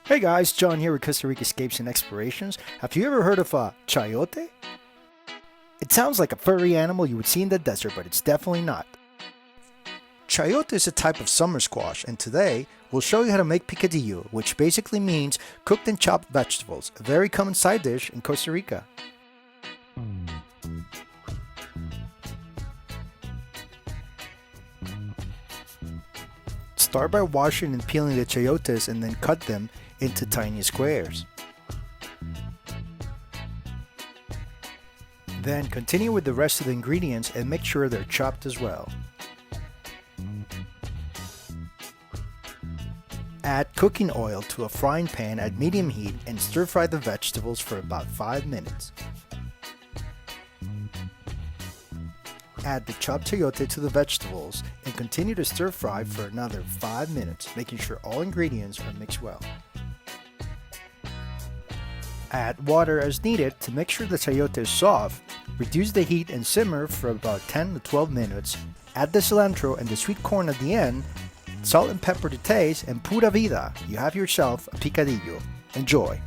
Hey guys, John here with Costa Rica Escapes and Explorations. Have you ever heard of a chayote? It sounds like a furry animal you would see in the desert, but it's definitely not. Chayote is a type of summer squash, and today we'll show you how to make picadillo, which basically means cooked and chopped vegetables, a very common side dish in Costa Rica. Start by washing and peeling the chayotes and then cut them into tiny squares. Then continue with the rest of the ingredients and make sure they're chopped as well. Add cooking oil to a frying pan at medium heat and stir fry the vegetables for about 5 minutes. Add the chopped chayote to the vegetables and continue to stir fry for another 5 minutes, making sure all ingredients are mixed well. Add water as needed to make sure the chayote is soft. Reduce the heat and simmer for about 10 to 12 minutes. Add the cilantro and the sweet corn at the end, salt and pepper to taste, and pura vida, you have yourself a picadillo. Enjoy!